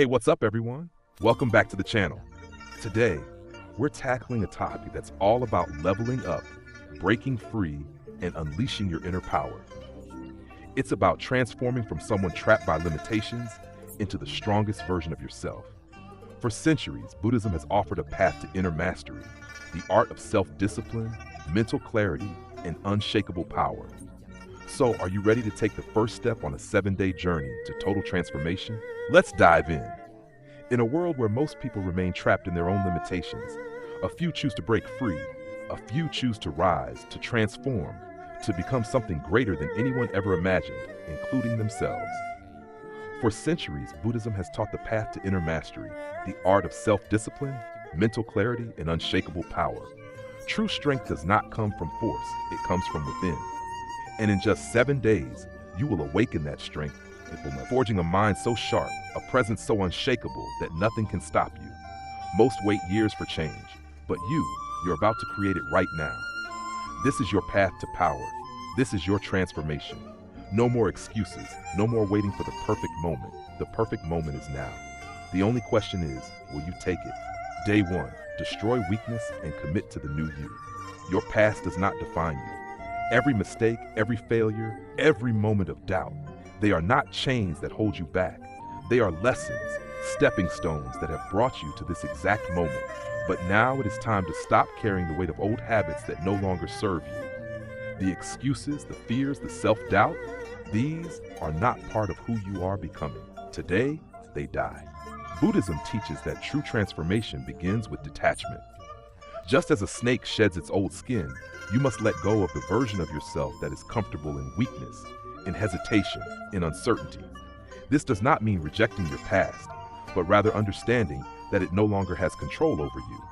Hey, what's up, everyone? Welcome back to the channel. Today, we're tackling a topic that's all about leveling up, breaking free, and unleashing your inner power. It's about transforming from someone trapped by limitations into the strongest version of yourself. For centuries, Buddhism has offered a path to inner mastery, the art of self-discipline, mental clarity, and unshakable power. So, are you ready to take the first step on a 7-day journey to total transformation? Let's dive in. In a world where most people remain trapped in their own limitations, a few choose to break free, a few choose to rise, to transform, to become something greater than anyone ever imagined, including themselves. For centuries, Buddhism has taught the path to inner mastery, the art of self-discipline, mental clarity, and unshakable power. True strength does not come from force, it comes from within. And in just 7 days, you will awaken that strength, forging a mind so sharp, a presence so unshakable that nothing can stop you. Most wait years for change, but you're about to create it right now. This is your path to power. This is your transformation. No more excuses, no more waiting for the perfect moment. The perfect moment is now. The only question is, will you take it? Day 1, destroy weakness and commit to the new you. Your past does not define you. Every mistake, every failure, every moment of doubt, they are not chains that hold you back. They are lessons, stepping stones that have brought you to this exact moment. But now it is time to stop carrying the weight of old habits that no longer serve you. The excuses, the fears, the self-doubt, these are not part of who you are becoming. Today, they die. Buddhism teaches that true transformation begins with detachment. Just as a snake sheds its old skin, you must let go of the version of yourself that is comfortable in weakness, in hesitation, in uncertainty. This does not mean rejecting your past, but rather understanding that it no longer has control over you.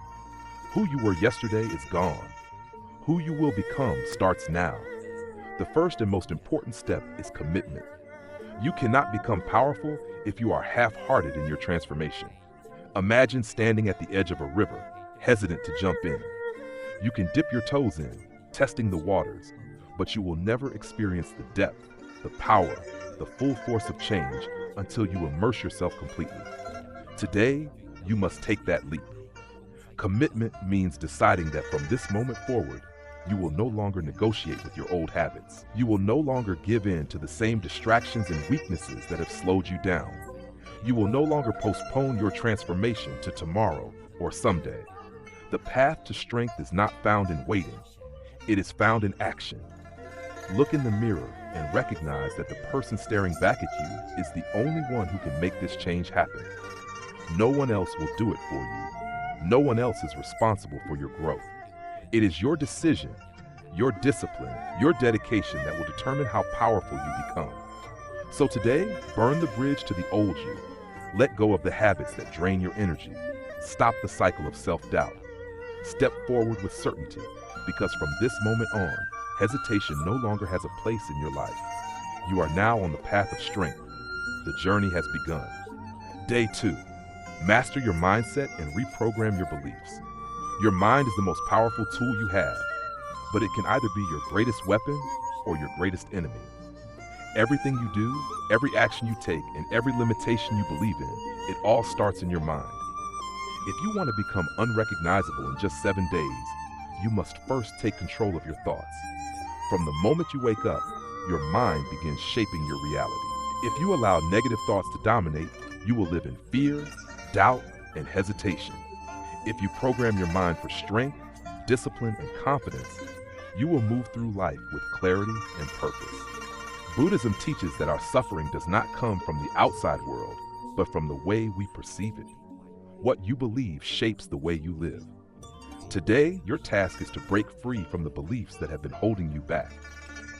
Who you were yesterday is gone. Who you will become starts now. The first and most important step is commitment. You cannot become powerful if you are half-hearted in your transformation. Imagine standing at the edge of a river, hesitant to jump in. You can dip your toes in, testing the waters, but you will never experience the depth, the power, the full force of change until you immerse yourself completely. Today, you must take that leap. Commitment means deciding that from this moment forward, you will no longer negotiate with your old habits. You will no longer give in to the same distractions and weaknesses that have slowed you down. You will no longer postpone your transformation to tomorrow or someday. The path to strength is not found in waiting. It is found in action. Look in the mirror and recognize that the person staring back at you is the only one who can make this change happen. No one else will do it for you. No one else is responsible for your growth. It is your decision, your discipline, your dedication that will determine how powerful you become. So today, burn the bridge to the old you. Let go of the habits that drain your energy. Stop the cycle of self-doubt. Step forward with certainty, because from this moment on, hesitation no longer has a place in your life. You are now on the path of strength. The journey has begun. Day 2, master your mindset and reprogram your beliefs. Your mind is the most powerful tool you have, but it can either be your greatest weapon or your greatest enemy. Everything you do, every action you take, and every limitation you believe in, it all starts in your mind. If you want to become unrecognizable in just 7 days, you must first take control of your thoughts. From the moment you wake up, your mind begins shaping your reality. If you allow negative thoughts to dominate, you will live in fear, doubt, and hesitation. If you program your mind for strength, discipline, and confidence, you will move through life with clarity and purpose. Buddhism teaches that our suffering does not come from the outside world, but from the way we perceive it. What you believe shapes the way you live. Today, your task is to break free from the beliefs that have been holding you back.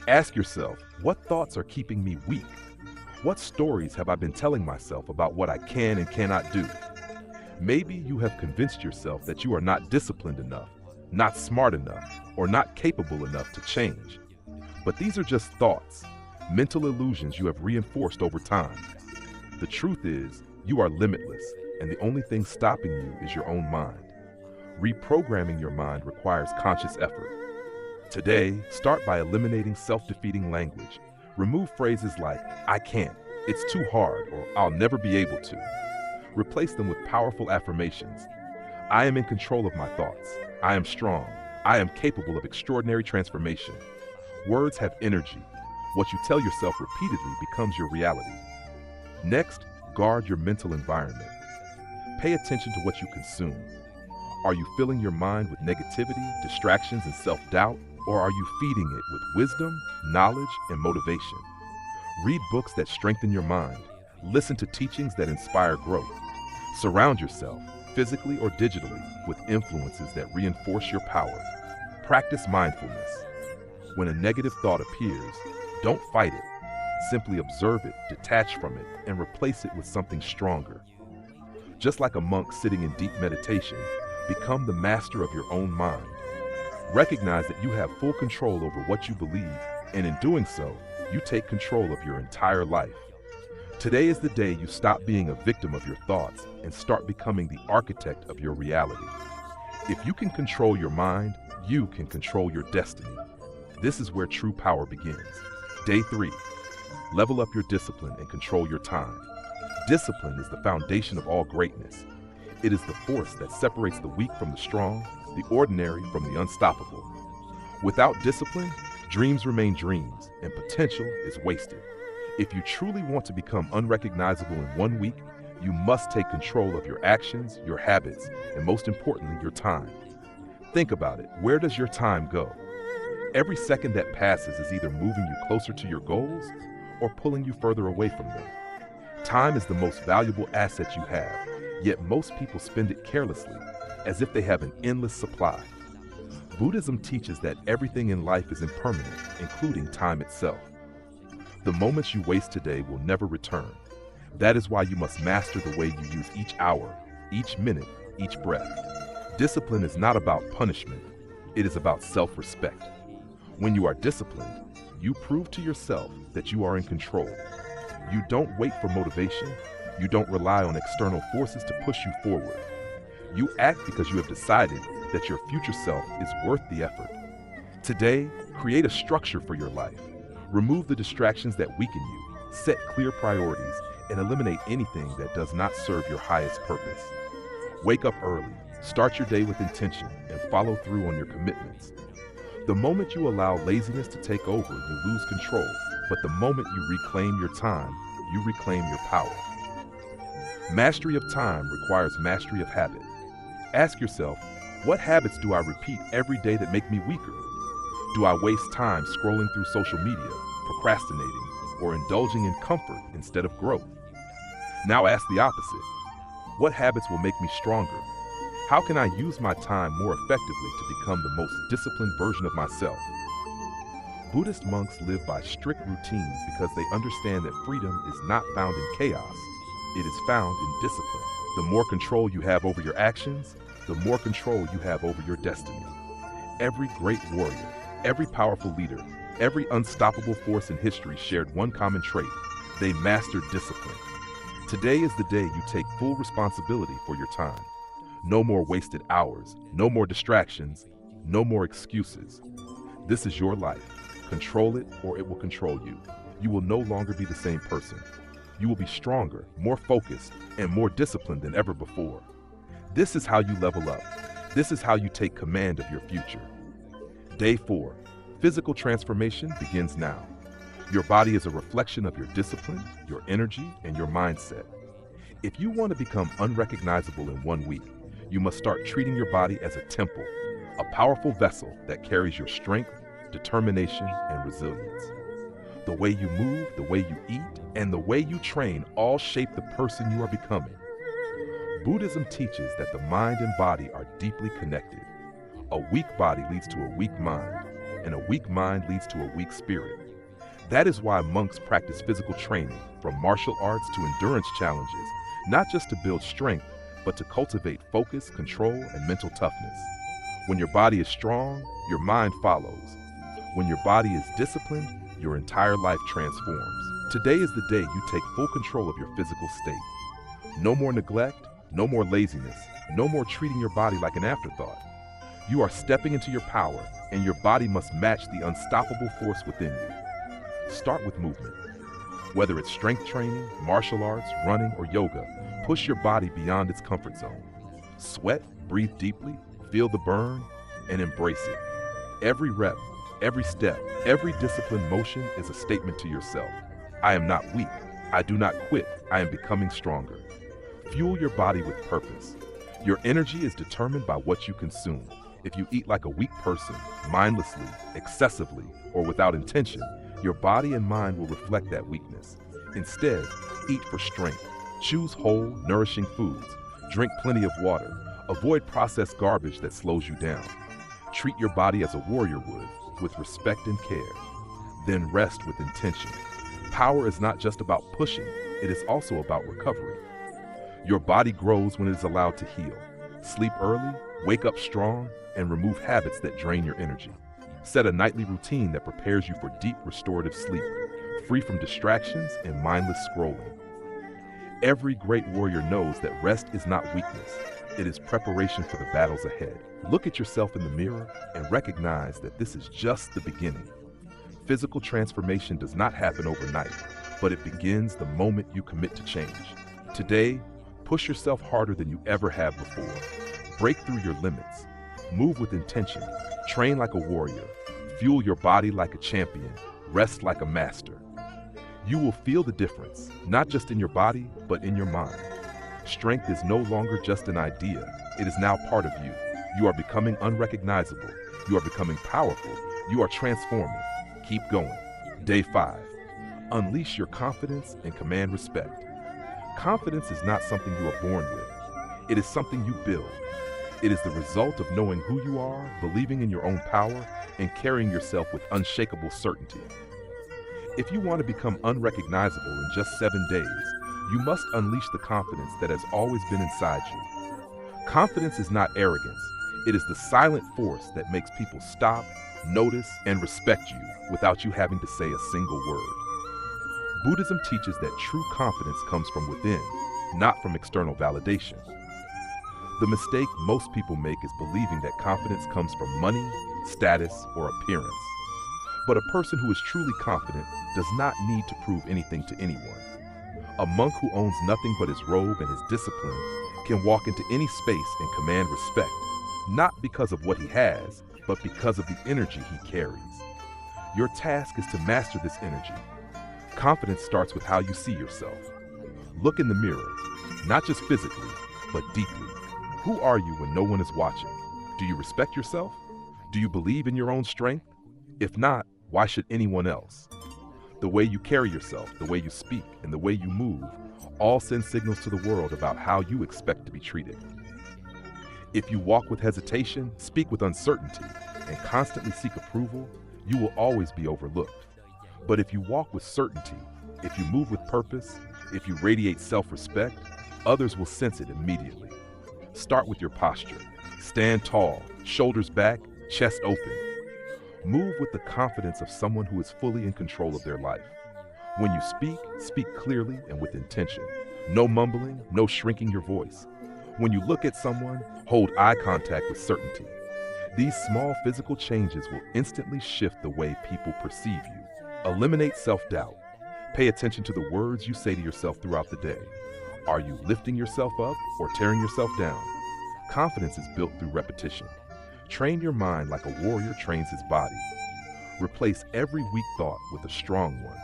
Ask yourself, what thoughts are keeping me weak? What stories have I been telling myself about what I can and cannot do? Maybe you have convinced yourself that you are not disciplined enough, not smart enough, or not capable enough to change. But these are just thoughts, mental illusions you have reinforced over time. The truth is, you are limitless, and the only thing stopping you is your own mind. Reprogramming your mind requires conscious effort. Today, start by eliminating self-defeating language. Remove phrases like, I can't, it's too hard, or I'll never be able to. Replace them with powerful affirmations. I am in control of my thoughts. I am strong. I am capable of extraordinary transformation. Words have energy. What you tell yourself repeatedly becomes your reality. Next, guard your mental environment. Pay attention to what you consume. Are you filling your mind with negativity, distractions, and self-doubt? Or are you feeding it with wisdom, knowledge, and motivation? Read books that strengthen your mind. Listen to teachings that inspire growth. Surround yourself, physically or digitally, with influences that reinforce your power. Practice mindfulness. When a negative thought appears, don't fight it. Simply observe it, detach from it, and replace it with something stronger. Just like a monk sitting in deep meditation, become the master of your own mind. Recognize that you have full control over what you believe, and in doing so, you take control of your entire life. Today is the day you stop being a victim of your thoughts and start becoming the architect of your reality. If you can control your mind, you can control your destiny. This is where true power begins. Day 3. Level up your discipline and control your time. Discipline is the foundation of all greatness. It is the force that separates the weak from the strong, the ordinary from the unstoppable. Without discipline, dreams remain dreams and potential is wasted. If you truly want to become unrecognizable in 1 week, you must take control of your actions, your habits, and most importantly, your time. Think about it. Where does your time go? Every second that passes is either moving you closer to your goals or pulling you further away from them. Time is the most valuable asset you have, yet most people spend it carelessly, as if they have an endless supply. Buddhism teaches that everything in life is impermanent, including time itself. The moments you waste today will never return. That is why you must master the way you use each hour, each minute, each breath. Discipline is not about punishment. It is about self-respect. When you are disciplined, you prove to yourself that you are in control. You don't wait for motivation. You don't rely on external forces to push you forward. You act because you have decided that your future self is worth the effort. Today, create a structure for your life. Remove the distractions that weaken you, set clear priorities, and eliminate anything that does not serve your highest purpose. Wake up early, start your day with intention, and follow through on your commitments. The moment you allow laziness to take over, you lose control, but the moment you reclaim your time, you reclaim your power. Mastery of time requires mastery of habit. Ask yourself, what habits do I repeat every day that make me weaker? Do I waste time scrolling through social media, procrastinating, or indulging in comfort instead of growth? Now ask the opposite. What habits will make me stronger? How can I use my time more effectively to become the most disciplined version of myself? Buddhist monks live by strict routines because they understand that freedom is not found in chaos. It is found in discipline. The more control you have over your actions, the more control you have over your destiny. Every great warrior, every powerful leader, every unstoppable force in history shared one common trait. They mastered discipline. Today is the day you take full responsibility for your time. No more wasted hours, no more distractions, no more excuses. This is your life. Control it or it will control you. You will no longer be the same person. You will be stronger, more focused, and more disciplined than ever before. This is how you level up. This is how you take command of your future. Day 4. Physical transformation begins now. Your body is a reflection of your discipline, your energy, and your mindset. If you want to become unrecognizable in 1 week, you must start treating your body as a temple, a powerful vessel that carries your strength, determination, and resilience. The way you move, the way you eat, and the way you train all shape the person you are becoming. Buddhism teaches that the mind and body are deeply connected. A weak body leads to a weak mind, and a weak mind leads to a weak spirit. That is why monks practice physical training, from martial arts to endurance challenges, not just to build strength, but to cultivate focus, control, and mental toughness. When your body is strong, your mind follows. When your body is disciplined, your entire life transforms. Today is the day you take full control of your physical state. No more neglect, no more laziness, no more treating your body like an afterthought. You are stepping into your power, and your body must match the unstoppable force within you. Start with movement. Whether it's strength training, martial arts, running, or yoga, push your body beyond its comfort zone. Sweat, breathe deeply, feel the burn, and embrace it. Every rep, every step, every disciplined motion is a statement to yourself. I am not weak. I do not quit. I am becoming stronger. Fuel your body with purpose. Your energy is determined by what you consume. If you eat like a weak person, mindlessly, excessively, or without intention, your body and mind will reflect that weakness. Instead, eat for strength. Choose whole, nourishing foods. Drink plenty of water. Avoid processed garbage that slows you down. Treat your body as a warrior would, with respect and care. Then rest with intention. Power is not just about pushing, it is also about recovery. Your body grows when it is allowed to heal. Sleep early, wake up strong, and remove habits that drain your energy. Set a nightly routine that prepares you for deep restorative sleep, free from distractions and mindless scrolling. Every great warrior knows that rest is not weakness. It is preparation for the battles ahead. Look at yourself in the mirror and recognize that this is just the beginning. Physical transformation does not happen overnight, but it begins the moment you commit to change. Today, push yourself harder than you ever have before. Break through your limits. Move with intention. Train like a warrior. Fuel your body like a champion. Rest like a master. You will feel the difference, not just in your body, but in your mind. Strength is no longer just an idea. It is now part of you. You are becoming unrecognizable. You are becoming powerful. You are transforming. Keep going. Day 5. Unleash your confidence and command respect. Confidence is not something you are born with. It is something you build. It is the result of knowing who you are, believing in your own power, and carrying yourself with unshakable certainty. If you want to become unrecognizable in just 7 days, you must unleash the confidence that has always been inside you. Confidence is not arrogance. It is the silent force that makes people stop, notice, and respect you without you having to say a single word. Buddhism teaches that true confidence comes from within, not from external validation. The mistake most people make is believing that confidence comes from money, status, or appearance. But a person who is truly confident does not need to prove anything to anyone. A monk who owns nothing but his robe and his discipline can walk into any space and command respect, not because of what he has, but because of the energy he carries. Your task is to master this energy. Confidence starts with how you see yourself. Look in the mirror, not just physically, but deeply. Who are you when no one is watching? Do you respect yourself? Do you believe in your own strength? If not, why should anyone else? The way you carry yourself, the way you speak, and the way you move all send signals to the world about how you expect to be treated. If you walk with hesitation, speak with uncertainty, and constantly seek approval, you will always be overlooked. But if you walk with certainty, if you move with purpose, if you radiate self-respect, others will sense it immediately. Start with your posture. Stand tall, shoulders back, chest open. Move with the confidence of someone who is fully in control of their life. When you speak, speak clearly and with intention. No mumbling, no shrinking your voice. When you look at someone, hold eye contact with certainty. These small physical changes will instantly shift the way people perceive you. Eliminate self-doubt. Pay attention to the words you say to yourself throughout the day. Are you lifting yourself up or tearing yourself down? Confidence is built through repetition. Train your mind like a warrior trains his body. Replace every weak thought with a strong one.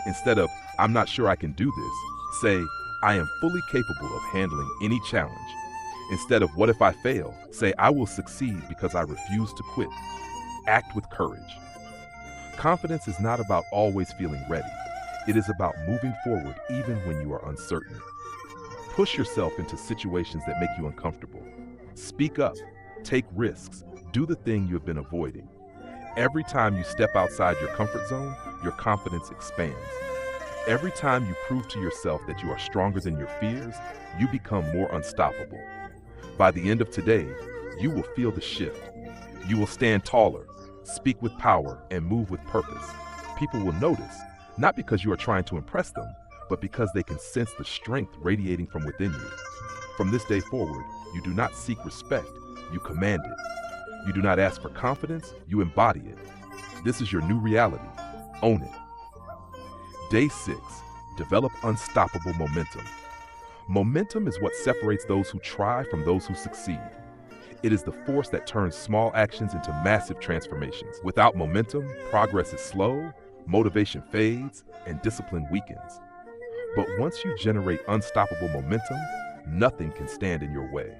Instead of, I'm not sure I can do this, say, I am fully capable of handling any challenge. Instead of, what if I fail, say, I will succeed because I refuse to quit. Act with courage. Confidence is not about always feeling ready. It is about moving forward even when you are uncertain. Push yourself into situations that make you uncomfortable. Speak up. Take risks. Do the thing you have been avoiding. Every time you step outside your comfort zone, your confidence expands. Every time you prove to yourself that you are stronger than your fears, you become more unstoppable. By the end of today, you will feel the shift. You will stand taller, speak with power, and move with purpose. People will notice, not because you are trying to impress them, but because they can sense the strength radiating from within you. From this day forward, you do not seek respect, you command it. You do not ask for confidence, you embody it. This is your new reality. Own it. Day 6. Develop unstoppable momentum. Momentum is what separates those who try from those who succeed. It is the force that turns small actions into massive transformations. Without momentum, progress is slow, motivation fades, and discipline weakens. But once you generate unstoppable momentum, nothing can stand in your way.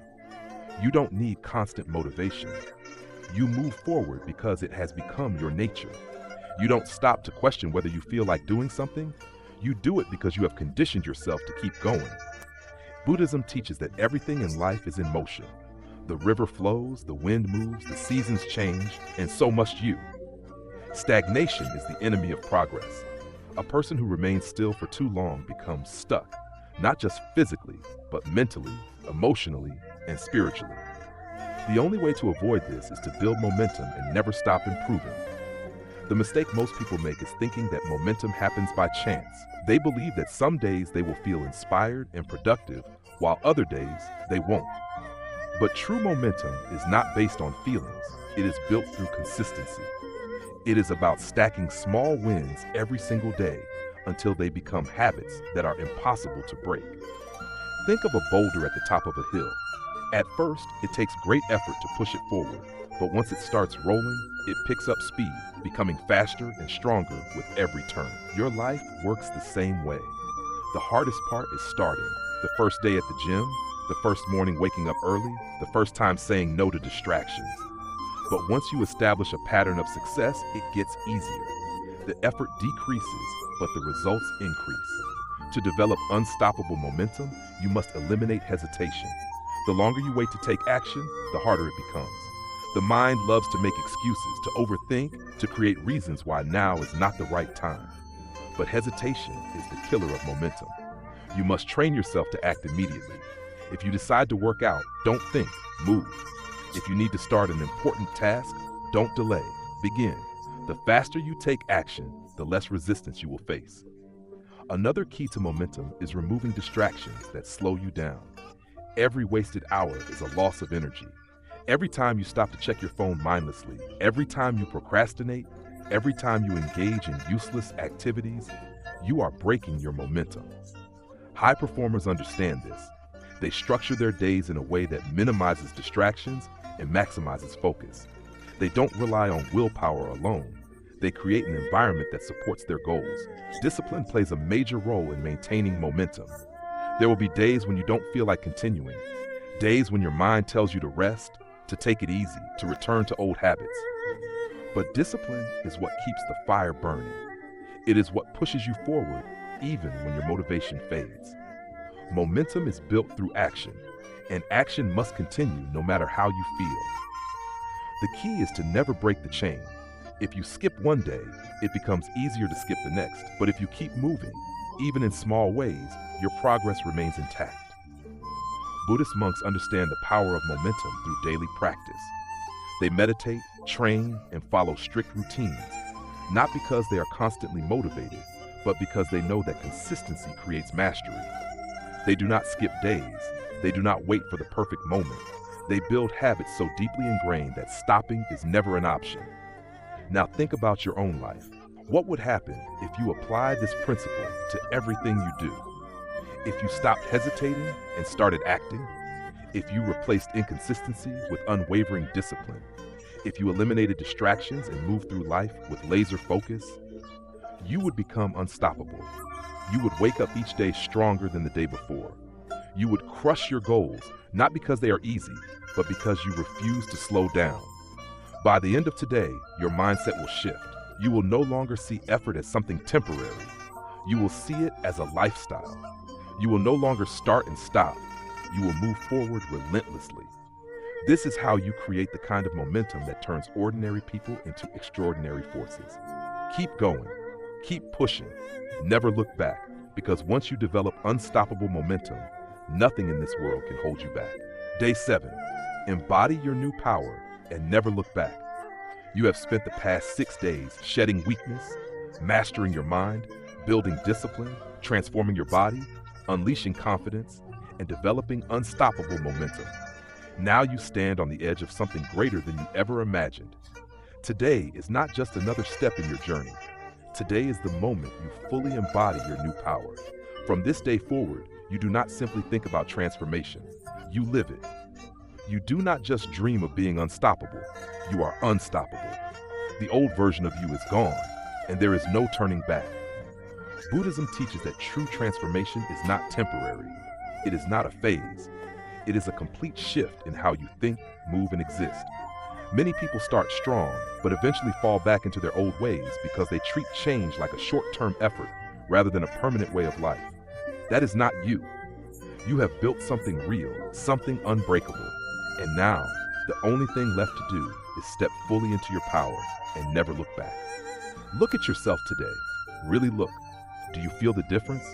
You don't need constant motivation. You move forward because it has become your nature. You don't stop to question whether you feel like doing something. You do it because you have conditioned yourself to keep going. Buddhism teaches that everything in life is in motion. The river flows, the wind moves, the seasons change, and so must you. Stagnation is the enemy of progress. A person who remains still for too long becomes stuck, not just physically, but mentally, emotionally, and spiritually. The only way to avoid this is to build momentum and never stop improving. The mistake most people make is thinking that momentum happens by chance. They believe that some days they will feel inspired and productive, while other days they won't. But true momentum is not based on feelings. It is built through consistency. It is about stacking small wins every single day until they become habits that are impossible to break. Think of a boulder at the top of a hill. At first, it takes great effort to push it forward, but once it starts rolling, it picks up speed, becoming faster and stronger with every turn. Your life works the same way. The hardest part is starting. The first day at the gym, the first morning waking up early, the first time saying no to distractions. But once you establish a pattern of success, it gets easier. The effort decreases, but the results increase. To develop unstoppable momentum, you must eliminate hesitation. The longer you wait to take action, the harder it becomes. The mind loves to make excuses, to overthink, to create reasons why now is not the right time. But hesitation is the killer of momentum. You must train yourself to act immediately. If you decide to work out, don't think, move. If you need to start an important task, don't delay, begin. The faster you take action, the less resistance you will face. Another key to momentum is removing distractions that slow you down. Every wasted hour is a loss of energy. Every time you stop to check your phone mindlessly, every time you procrastinate, every time you engage in useless activities, you are breaking your momentum. High performers understand this. They structure their days in a way that minimizes distractions and maximizes focus. They don't rely on willpower alone. They create an environment that supports their goals. Discipline plays a major role in maintaining momentum. There will be days when you don't feel like continuing, days when your mind tells you to rest, to take it easy, to return to old habits. But discipline is what keeps the fire burning. It is what pushes you forward even when your motivation fades. Momentum is built through action, and action must continue no matter how you feel. The key is to never break the chain. If you skip one day, it becomes easier to skip the next. But if you keep moving, even in small ways, your progress remains intact. Buddhist monks understand the power of momentum through daily practice. They meditate, train, and follow strict routines, not because they are constantly motivated, but because they know that consistency creates mastery. They do not skip days. They do not wait for the perfect moment. They build habits so deeply ingrained that stopping is never an option. Now think about your own life. What would happen if you applied this principle to everything you do? If you stopped hesitating and started acting? If you replaced inconsistency with unwavering discipline? If you eliminated distractions and moved through life with laser focus? You would become unstoppable. You would wake up each day stronger than the day before. You would crush your goals, not because they are easy, but because you refuse to slow down. By the end of today, your mindset will shift. You will no longer see effort as something temporary. You will see it as a lifestyle. You will no longer start and stop. You will move forward relentlessly. This is how you create the kind of momentum that turns ordinary people into extraordinary forces. Keep going. Keep pushing. Never look back, because once you develop unstoppable momentum, nothing in this world can hold you back. Day 7. Embody your new power and never look back. You have spent the past 6 days shedding weakness, mastering your mind, building discipline, transforming your body, unleashing confidence, and developing unstoppable momentum. Now you stand on the edge of something greater than you ever imagined. Today is not just another step in your journey. Today is the moment you fully embody your new power. From this day forward, you do not simply think about transformation, you live it. You do not just dream of being unstoppable, you are unstoppable. The old version of you is gone, and there is no turning back. Buddhism teaches that true transformation is not temporary. It is not a phase. It is a complete shift in how you think, move, and exist. Many people start strong, but eventually fall back into their old ways because they treat change like a short-term effort rather than a permanent way of life. That is not you. You have built something real, something unbreakable. And now, the only thing left to do is step fully into your power and never look back. Look at yourself today. Really look. Do you feel the difference?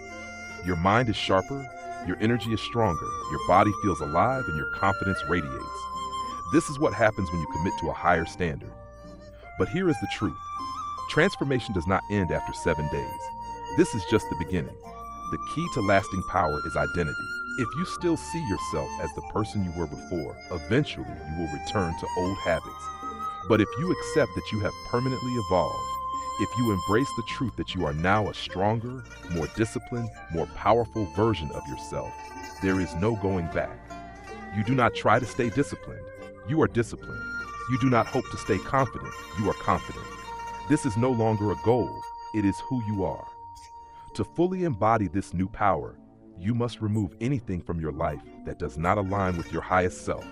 Your mind is sharper, your energy is stronger, your body feels alive, and your confidence radiates. This is what happens when you commit to a higher standard. But here is the truth. Transformation does not end after 7 days. This is just the beginning. The key to lasting power is identity. If you still see yourself as the person you were before, eventually you will return to old habits. But if you accept that you have permanently evolved, if you embrace the truth that you are now a stronger, more disciplined, more powerful version of yourself, there is no going back. You do not try to stay disciplined. You are disciplined. You do not hope to stay confident. You are confident. This is no longer a goal. It is who you are. To fully embody this new power, you must remove anything from your life that does not align with your highest self.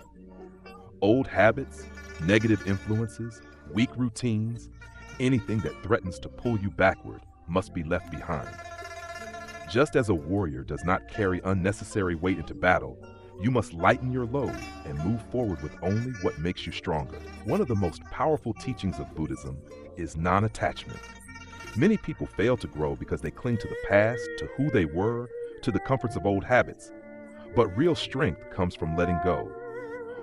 Old habits, negative influences, weak routines, anything that threatens to pull you backward must be left behind. Just as a warrior does not carry unnecessary weight into battle, you must lighten your load and move forward with only what makes you stronger. One of the most powerful teachings of Buddhism is non-attachment. Many people fail to grow because they cling to the past, to who they were, to the comforts of old habits. But real strength comes from letting go.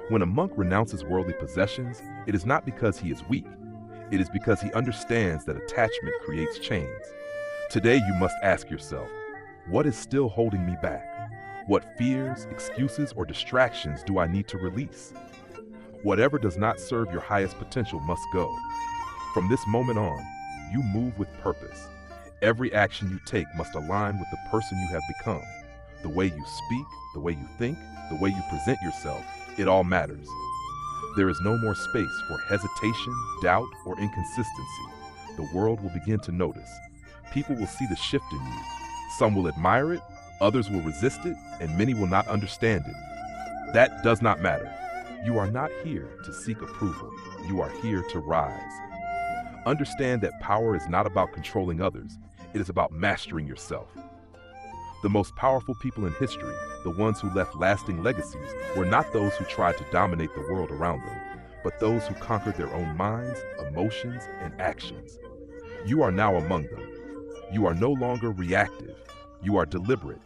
When a monk renounces worldly possessions, it is not because he is weak. It is because he understands that attachment creates chains. Today you must ask yourself, what is still holding me back? What fears, excuses, or distractions do I need to release? Whatever does not serve your highest potential must go. From this moment on, you move with purpose. Every action you take must align with the person you have become. The way you speak, the way you think, the way you present yourself, it all matters. There is no more space for hesitation, doubt, or inconsistency. The world will begin to notice. People will see the shift in you. Some will admire it, others will resist it, and many will not understand it. That does not matter. You are not here to seek approval. You are here to rise. Understand that power is not about controlling others. It is about mastering yourself. The most powerful people in history, the ones who left lasting legacies, were not those who tried to dominate the world around them, but those who conquered their own minds, emotions, and actions. You are now among them. You are no longer reactive. You are deliberate.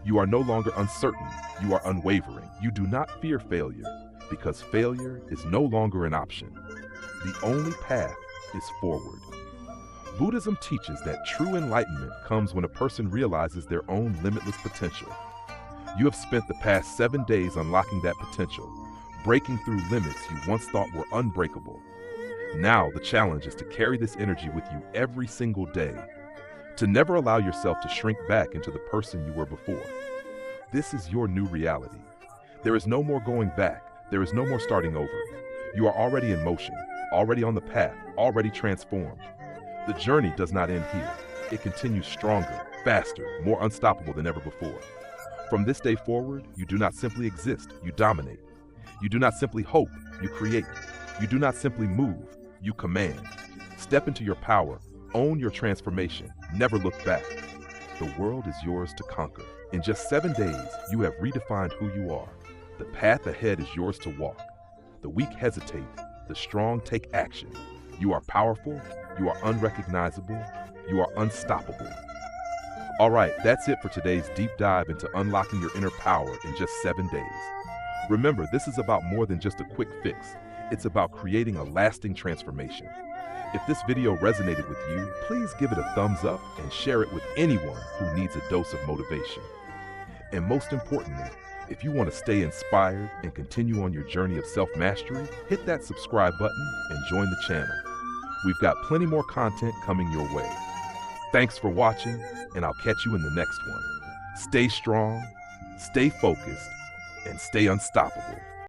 You are no longer uncertain. You are unwavering. You do not fear failure, because failure is no longer an option. The only path is forward. Buddhism teaches that true enlightenment comes when a person realizes their own limitless potential. You have spent the past 7 days unlocking that potential, breaking through limits you once thought were unbreakable. Now the challenge is to carry this energy with you every single day, to never allow yourself to shrink back into the person you were before. This is your new reality. There is no more going back. There is no more starting over. You are already in motion, already on the path, already transformed. The journey does not end here. It continues stronger, faster, more unstoppable than ever before. From this day forward, you do not simply exist, you dominate. You do not simply hope, you create. You do not simply move, you command. Step into your power, own your transformation, never look back. The world is yours to conquer. In just 7 days, you have redefined who you are. The path ahead is yours to walk. The weak hesitate, the strong take action. You are powerful, you are unrecognizable, you are unstoppable. All right, that's it for today's deep dive into unlocking your inner power in just 7 days. Remember, this is about more than just a quick fix. It's about creating a lasting transformation. If this video resonated with you, please give it a thumbs up and share it with anyone who needs a dose of motivation. And most importantly, if you want to stay inspired and continue on your journey of self-mastery, hit that subscribe button and join the channel. We've got plenty more content coming your way. Thanks for watching, and I'll catch you in the next one. Stay strong, stay focused, and stay unstoppable.